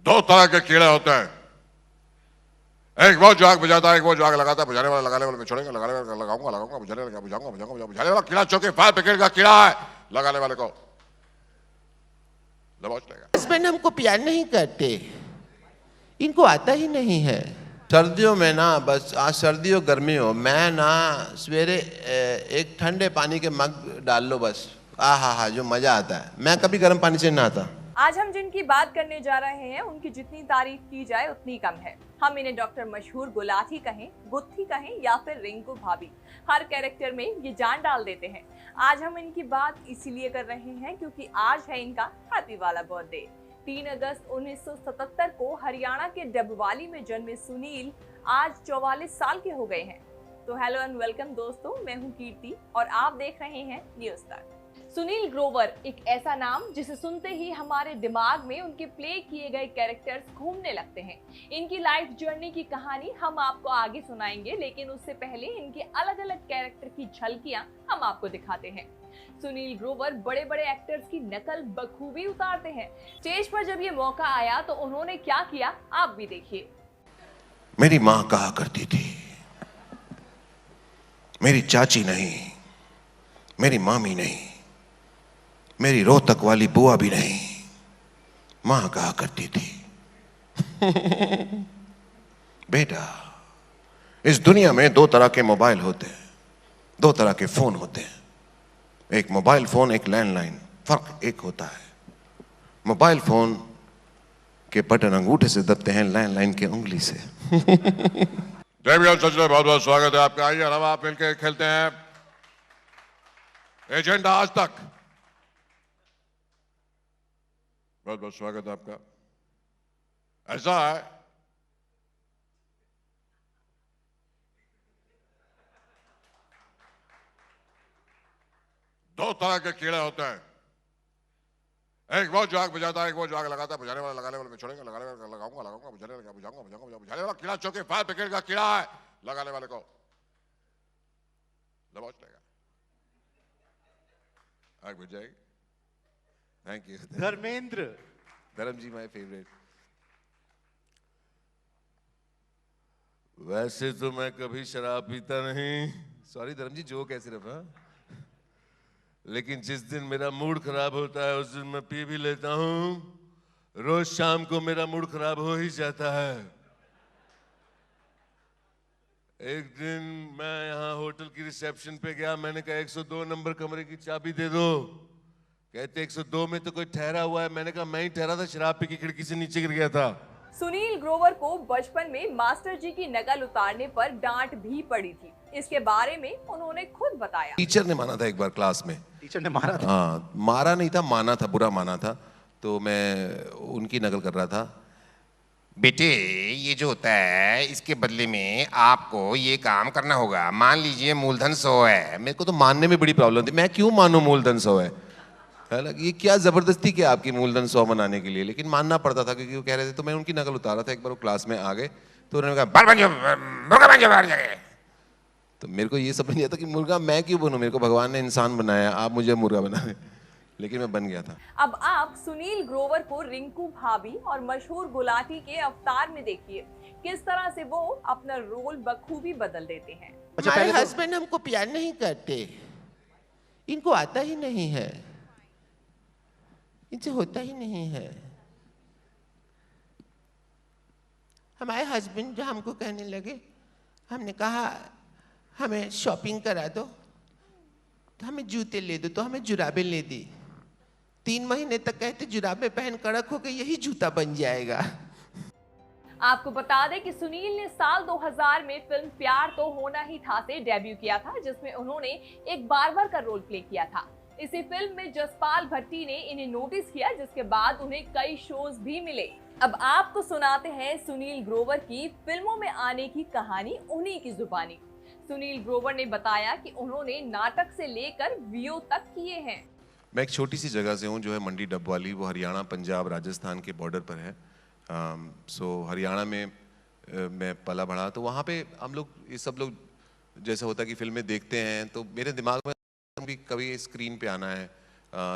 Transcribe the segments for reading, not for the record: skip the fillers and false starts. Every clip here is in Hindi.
दो तरह के कीड़े होते हैं, एक वो जो आग बुझाता है, एक वो जो आग लगाता है। बुझाने वाला लगाने वाले में छोड़ेंगे, लगाने वाला लगाऊंगा लगाऊंगा, बुझाने वाला बुझाऊंगा बुझाऊंगा, बुझाने वाला कीड़ा चौके फायर ब्रिगेड का कीड़ा है, लगाने वाले को दबोच लेगा। हस्बैंड हमको प्यार नहीं करते, इनको आता ही नहीं है। सर्दियों में ना, बस आज सर्दी हो गर्मी हो, मैं ना सवेरे एक ठंडे पानी के मग डाल लो बस, हा जो मजा आता है। मैं कभी गर्म पानी से नहाता। आज हम जिनकी बात करने जा रहे हैं उनकी जितनी तारीफ की जाए उतनी कम है। हम इन्हें डॉक्टर मशहूर गुलाटी कहें, गुत्थी कहें या फिर रिंकू भाभी, हर कैरेक्टर में ये जान डाल देते हैं। आज हम इनकी बात इसीलिए कर रहे हैं क्योंकि आज है इनका हैप्पी वाला बर्थडे। 3 अगस्त 1977 को हरियाणा के डबवाली में जन्मे सुनील आज 44 साल के हो गए हैं। तो हेलो एंड वेलकम दोस्तों, मैं हूँ कीर्ति और आप देख रहे हैं न्यूज़ तक। सुनील ग्रोवर एक ऐसा नाम जिसे सुनते ही हमारे दिमाग में उनके प्ले किए गए कैरेक्टर्स घूमने लगते हैं। इनकी लाइफ जर्नी की कहानी हम आपको आगे सुनाएंगे, लेकिन उससे पहले इनके अलग अलग कैरेक्टर की झलकियां हम आपको दिखाते हैं। सुनील ग्रोवर बड़े बड़े एक्टर्स की नकल बखूबी उतारते हैं। स्टेज पर जब ये मौका आया तो उन्होंने क्या किया आप भी देखिए। मेरी माँ कहा करती थी, मेरी चाची नहीं, मेरी मामी नहीं, मेरी रोहतक वाली बुआ भी नहीं, मां कहा करती थी बेटा, इस दुनिया में दो तरह के मोबाइल होते हैं, दो तरह के फोन होते हैं, एक मोबाइल फोन, एक लैंडलाइन। फर्क एक होता है, मोबाइल फोन के बटन अंगूठे से दबते हैं, लैंडलाइन के उंगली से। सच में बहुत बहुत स्वागत है आपका। आइए अब आप मिलकर खेलते हैं एजेंडा आज तक। बहुत बहुत स्वागत है आपका। ऐसा है, दो तरह के कीड़े होते हैं, एक वो जो आग बुझाता है, एक वो जो आग लगाता है। बुझाने वाला लगाने वाले में छोड़ेंगे, लगाने वाला लगाऊंगा लगाऊंगा, बुझाने वाला बुझाऊंगा बुझाऊंगा, बुझाने वाला कीड़ा चौके फायर ब्रिगेड का कीड़ा है, लगाने वाले को दबोच लेगा। आग बुझ जाएगी। Thank you Dharmendra. धर्म जी माय फेवरेट। वैसे तो मैं कभी शराब पीता नहीं, सॉरी धर्म जी, जोक है सिर्फ। लेकिन जिस दिन मेरा मूड खराब होता है उस दिन मैं पी भी लेता हूं। रोज शाम को मेरा मूड खराब हो ही जाता है। एक दिन मैं यहाँ होटल की रिसेप्शन पे गया, मैंने कहा 102 नंबर कमरे की चाबी दे दो। कहते 102 में तो कोई ठहरा हुआ है। मैंने कहा मैं ही ठहरा था, शराब पी की खिड़की से नीचे गिर गया था। सुनील ग्रोवर को बचपन में मास्टर जी की नकल उतारने पर डांट भी पड़ी थी। इसके बारे में उन्होंने खुद बताया। टीचर ने माना था एक बार क्लास में। टीचर ने मारा था? हाँ, मारा नहीं था, माना था, बुरा माना था। तो मैं उनकी नकल कर रहा था। बेटे, ये जो होता है इसके बदले में आपको ये काम करना होगा। मान लीजिए मूलधन 100 है। मेरे को तो मानने में बड़ी प्रॉब्लम थी, मैं क्यों मानूं मूलधन 100 है। ये क्या जबरदस्ती क्या आपकी मूलधन 100 बनाने के लिए, लेकिन मानना पड़ता था क्योंकि वो कह रहे थे। तो मैं उनकी नकल उतारा था। एक बार वो क्लास में आ गए तो उन्होंने कहा मुर्गा बन जाओ बाहर जाके। तो मेरे को ये समझ नहीं आता कि मुर्गा मैं क्यों बनूं, मेरे को भगवान ने इंसान बनाया, आप मुझे मुर्गा बना रहे। लेकिन मैं बन गया था। अब आप सुनील ग्रोवर को रिंकू भाभी और मशहूर गुलाटी के अवतार में देखिए किस तरह से वो अपना रोल बखूबी बदल देते हैं। हमारे हस्बैंड हमको प्यार नहीं करते, इनको आता ही नहीं है, इनसे होता ही नहीं है। हमारे हस्बैंड जो हमको कहने लगे, हमने कहा हमें शॉपिंग करा दो, तो हमें जूते ले दो, तो हमें जुराबें ले दी। 3 महीने तक कहते जुराबें पहन कड़क हो गई, यही जूता बन जाएगा। आपको बता दें कि सुनील ने साल 2000 में फिल्म प्यार तो होना ही था से डेब्यू किया था, जिसमें उन्होंने एक बार्बर का रोल प्ले किया था। इसी फिल्म में जसपाल भट्टी ने इन्हें नोटिस किया, जिसके बाद उन्हें कई शोज भी मिले। अब आपको सुनाते हैं सुनील ग्रोवर की फिल्मों में आने की कहानी उन्हीं की जुबानी। सुनील ग्रोवर ने बताया कि उन्होंने नाटक से लेकर वीओ तक किए हैं। मैं एक छोटी सी जगह से हूँ जो है मंडी डबवाली, वो हरियाणा पंजाब राजस्थान के बॉर्डर पर है। हरियाणा में मैं पला बढ़ा, तो वहाँ पे हम लोग ये सब लोग जैसा होता है कि फिल्में देखते हैं, तो मेरे दिमाग में भी कभी स्क्रीन पे आना है,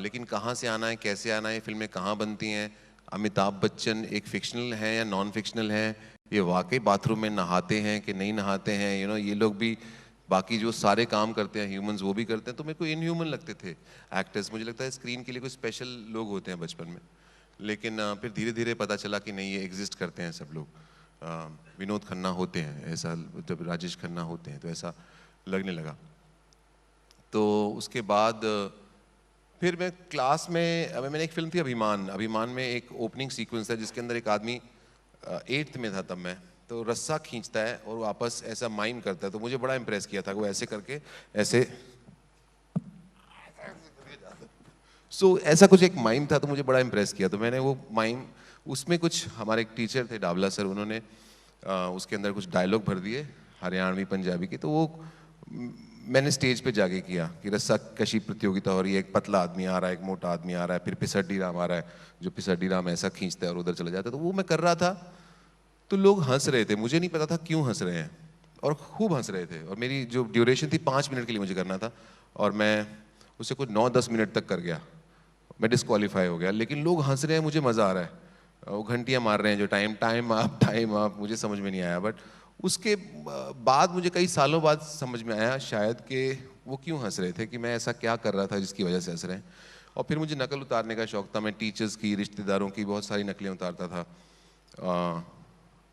लेकिन कहाँ से आना है, कैसे आना है, फिल्में कहाँ बनती हैं, अमिताभ बच्चन एक फिक्शनल है या नॉन फिक्शनल है, ये वाकई बाथरूम में नहाते हैं कि नहीं नहाते हैं, ये लोग भी बाकी जो सारे काम करते हैं ह्यूमंस वो भी करते हैं, तो मेरे को इनह्यूमन लगते थे एक्टर्स। मुझे लगता है स्क्रीन के लिए कोई स्पेशल लोग होते हैं बचपन में, लेकिन फिर धीरे धीरे पता चला कि नहीं, ये एग्जिस्ट करते हैं सब लोग। विनोद खन्ना होते हैं ऐसा, जब राजेश खन्ना होते हैं तो ऐसा लगने लगा। तो उसके बाद फिर मैं क्लास में, मैंने एक फिल्म थी अभिमान में एक ओपनिंग सीक्वेंस था जिसके अंदर एक आदमी 8th में था तब मैं, तो रस्सा खींचता है और वापस ऐसा माइम करता है, तो मुझे बड़ा इम्प्रेस किया था। वो ऐसे करके ऐसे ऐसा कुछ एक माइम था, तो मुझे बड़ा इम्प्रेस किया। तो मैंने वो माइम, उसमें कुछ हमारे एक टीचर थे डावला सर, उन्होंने उसके अंदर कुछ डायलॉग भर दिए हरियाणवी पंजाबी के, तो वो मैंने स्टेज पे जाके किया कि रस्सा कशी प्रतियोगिता हो रही है, एक पतला आदमी आ रहा है, एक मोटा आदमी आ रहा है, फिर पिसड्डी राम आ रहा है, जो पिसड्डी राम ऐसा खींचता है और उधर चला जाता है। तो वो मैं कर रहा था, तो लोग हंस रहे थे, मुझे नहीं पता था क्यों हंस रहे हैं, और खूब हंस रहे थे। और मेरी जो ड्यूरेशन थी 5 मिनट के लिए मुझे करना था, और मैं उससे कुछ 9-10 मिनट तक कर गया, मैं डिस्क्वालीफाई हो गया। लेकिन लोग हंस रहे हैं, मुझे मज़ा आ रहा है, वो घंटियाँ मार रहे हैं जो टाइम आप, मुझे समझ में नहीं आया। बट उसके बाद मुझे कई सालों बाद समझ में आया शायद कि वो क्यों हंस रहे थे, कि मैं ऐसा क्या कर रहा था जिसकी वजह से हंस रहे हैं। और फिर मुझे नकल उतारने का शौक़ था, मैं टीचर्स की, रिश्तेदारों की बहुत सारी नकलें उतारता था।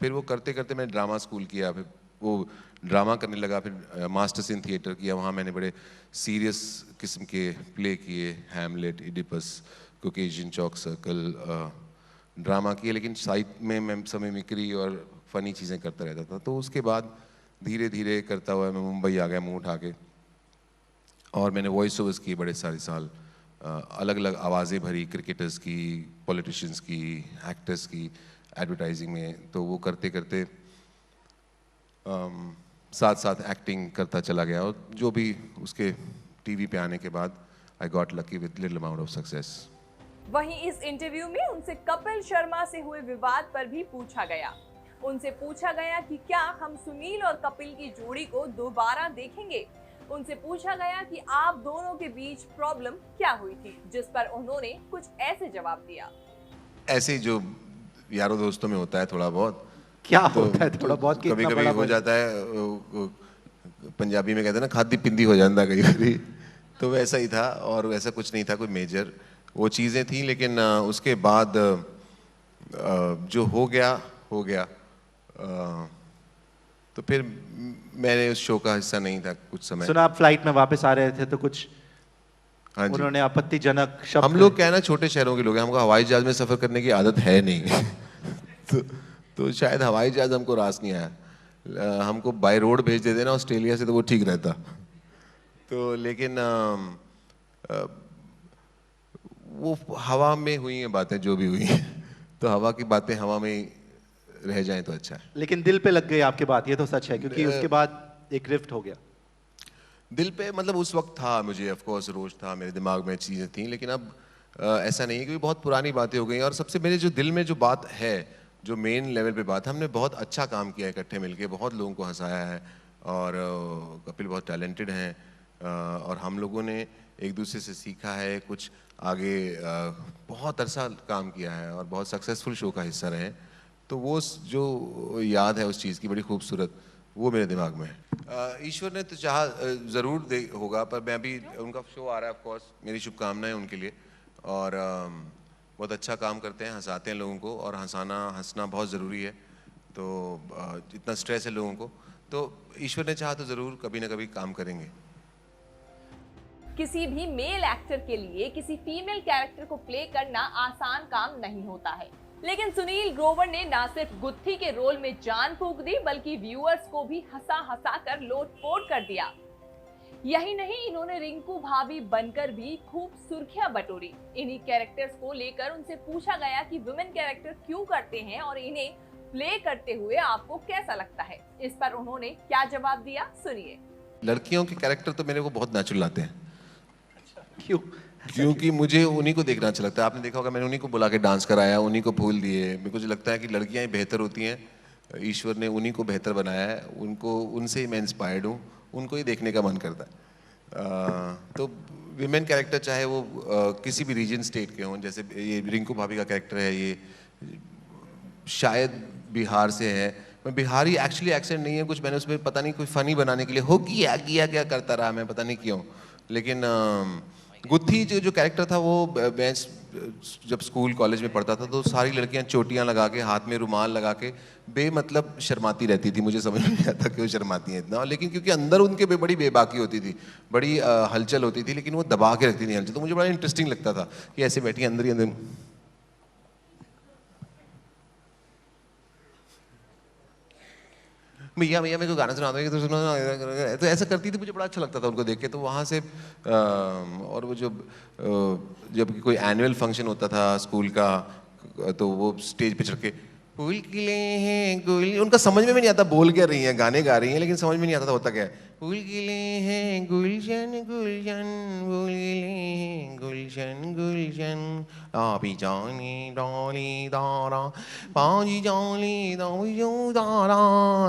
फिर वो करते करते मैंने ड्रामा स्कूल किया, फिर वो ड्रामा करने लगा, फिर मास्टर्स इन थिएटर किया, वहाँ मैंने बड़े सीरियस किस्म के प्ले किए, हैमलेट, इडिपस, कोकेशियन चौक सर्कल, ड्रामा किए। लेकिन साइड में मैं समय मिक्री और फ़नी चीज़ें करता रहता था। तो उसके बाद धीरे धीरे करता हुआ मैं मुंबई आ गया मुँह उठा के, और मैंने वॉइस ओवर्स किए बड़े सारे साल, अलग अलग आवाज़ें भरी, क्रिकेटर्स की, पॉलिटिशियंस की, एक्टर्स की, एडवर्टाइजिंग में। तो वो करते करते साथ साथ एक्टिंग करता चला गया, और जो भी उसके टीवी पे आने के बाद I got lucky with little amount of success. वहीं इस इंटरव्यू में उनसे कपिल शर्मा से हुए विवाद पर भी पूछा गया। उनसे पूछा गया कि क्या हम सुनील और कपिल की जोड़ी को दोबारा देखेंगे। उनसे पूछा गया कि आप दोनों के बीच प्रॉब्लम क्या हुई थी, जिस पर उन्होंने कुछ ऐसे जवाब दिया। ऐसे जो यारों दोस्तों में होता है थोड़ा बहुत, क्या होता है थोड़ा बहुत, कभी कभी हो जाता है, पंजाबी में कहते हैं ना, खादी पिंदी हो जाता कई बारी, तो वैसा ही था। और वैसा कुछ नहीं था कोई मेजर, वो चीज़ें थी। लेकिन उसके बाद जो हो गया, तो फिर मैंने उस शो का हिस्सा नहीं था कुछ समय। सुना आप फ्लाइट में वापस आ रहे थे तो कुछ, हाँ जी, उन्होंने आपत्तिजनक शब्द, हम लोग क्या है ना, छोटे शहरों के लोग हैं, हमको हवाई जहाज में सफ़र करने की आदत है नहीं तो शायद हवाई जहाज हमको रास नहीं आया। हमको बाय रोड भेज देते ना ऑस्ट्रेलिया से, तो वो ठीक रहता। तो लेकिन वो हवा में हुई हैं बातें, जो भी हुई हैं, तो हवा की बातें हवा में रह जाएं तो अच्छा है। लेकिन दिल पे लग गई आपकी बात, ये तो सच है, क्योंकि उसके बाद एक रिफ्ट हो गया दिल पे। मतलब उस वक्त था, मुझे ऑफ कोर्स रोज था, मेरे दिमाग में चीज़ें थी, लेकिन अब ऐसा नहीं है, क्योंकि बहुत पुरानी बातें हो गई। और सबसे मेरे जो दिल में जो बात है, जो मेन लेवल पे बात है, हमने बहुत अच्छा काम किया है इकट्ठे मिलके, बहुत लोगों को हंसाया है, और कपिल बहुत टैलेंटेड हैं, और हम लोगों ने एक दूसरे से सीखा है कुछ, आगे बहुत अरसा काम किया है और बहुत सक्सेसफुल शो का हिस्सा रहे हैं। तो वो जो याद है उस चीज़ की बड़ी खूबसूरत, वो मेरे दिमाग में है। ईश्वर ने तो चाहा ज़रूर दे होगा, पर मैं अभी, उनका शो आ रहा है, ऑफ कोर्स मेरी शुभकामनाएं उनके लिए। और बहुत अच्छा काम करते हैं, हंसाते हैं लोगों को, और हंसना बहुत ज़रूरी है। तो इतना स्ट्रेस है लोगों को, तो ईश्वर ने चाहा तो ज़रूर कभी ना कभी काम करेंगे। किसी भी मेल एक्टर के लिए किसी फीमेल कैरेक्टर को प्ले करना आसान काम नहीं होता है, लेकिन सुनील ग्रोवर ने न सिर्फ गुत्थी के रोल में जान फूंक दी, बल्कि व्यूअर्स को भी हंसा कर लोटपोट कर दिया। यही नहीं, इन्होंने रिंकू भाभी बनकर भी खूब सुर्खियां बटोरी। इन्हीं कैरेक्टर्स को लेकर उनसे पूछा गया कि वुमेन कैरेक्टर क्यों करते हैं और इन्हें प्ले करते हुए आपको कैसा लगता है। इस पर उन्होंने क्या जवाब दिया, सुनिए। लड़कियों के कैरेक्टर तो मेरे को बहुत नेचुरल आते हैं। क्यों? क्योंकि मुझे उन्हीं को देखना अच्छा लगता है। आपने देखा होगा मैंने उन्हीं को बुला के डांस कराया, उन्हीं को फूल दिए। मेरे को जो लगता है कि लड़कियां ही बेहतर होती हैं, ईश्वर ने उन्हीं को बेहतर बनाया है, उनको, उनसे ही मैं इंस्पायर्ड हूँ, उनको ही देखने का मन करता है। तो विमेन कैरेक्टर चाहे वो किसी भी रीजन स्टेट के हों, जैसे ये रिंकू भाभी का कैरेक्टर है, ये शायद बिहार से है। मैं बिहारी एक्चुअली एक्सेंट नहीं है कुछ, मैंने उसमें पता नहीं कोई फ़नी बनाने के लिए हो किया क्या करता रहा मैं, पता नहीं क्यों। लेकिन गुत्थी जो कैरेक्टर था वो मैं जब स्कूल कॉलेज में पढ़ता था तो सारी लड़कियां चोटियां लगा के, हाथ में रुमाल लगा के बेमतलब शर्माती रहती थी। मुझे समझ में नहीं आता क्यों शर्माती हैं इतना, लेकिन क्योंकि अंदर उनके बड़ी बेबाकी होती थी, बड़ी हलचल होती थी, लेकिन वो दबा के रखती थी हलचल। तो मुझे बड़ा इंटरेस्टिंग लगता था कि ऐसे बैठी अंदर ही अंदर। भैया भैया मेरे को गाना सुना दो, तो सुना, तो ऐसा करती थी। मुझे बड़ा अच्छा लगता था उनको देख के। तो वहाँ से और वो जब कोई एनुअल फंक्शन होता था स्कूल का, तो वो स्टेज पे चढ़ के फूल खिले हैं गुल, उनका समझ में भी नहीं आता बोल क्या रही हैं, गाने गा रही हैं, लेकिन समझ में नहीं आता था होता क्या है। फूल खिले हैं गुलशन गुलशन, फूल खिले हैं गुलशन गुलशन, आपी जानी डोली दारा, पाजी जानी डोली दारा,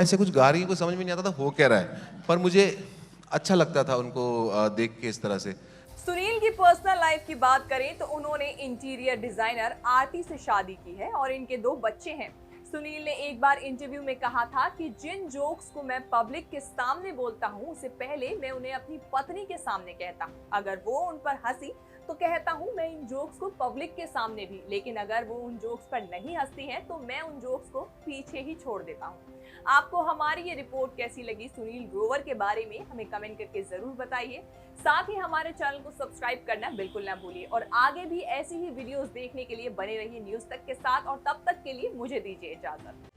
ऐसे कुछ गा रही है, कुछ समझ में नहीं आता था हो क्या रहा है, पर मुझे अच्छा लगता था उनको देख के इस तरह से। सुनील की पर्सनल लाइफ की बात करें तो उन्होंने इंटीरियर डिजाइनर आरती से शादी की है और इनके 2 बच्चे हैं। सुनील ने एक बार इंटरव्यू में कहा था कि जिन जोक्स को मैं पब्लिक के सामने बोलता हूं, उससे पहले मैं उन्हें अपनी पत्नी के सामने कहता हूं। अगर वो उन पर हंसी तो कहता हूं मैं इन जोक्स को पब्लिक के सामने भी, लेकिन अगर वो उन जोक्स पर नहीं हंसती हैं तो मैं उन जोक्स को पीछे ही छोड़ देता हूं। आपको हमारी ये रिपोर्ट कैसी लगी सुनील ग्रोवर के बारे में हमें कमेंट करके जरूर बताइए। साथ ही हमारे चैनल को सब्सक्राइब करना बिल्कुल ना भूलिए और आगे भी ऐसी ही वीडियोस देखने के लिए बने रहिए न्यूज़ तक के साथ। और तब तक के लिए मुझे दीजिए इजाजत।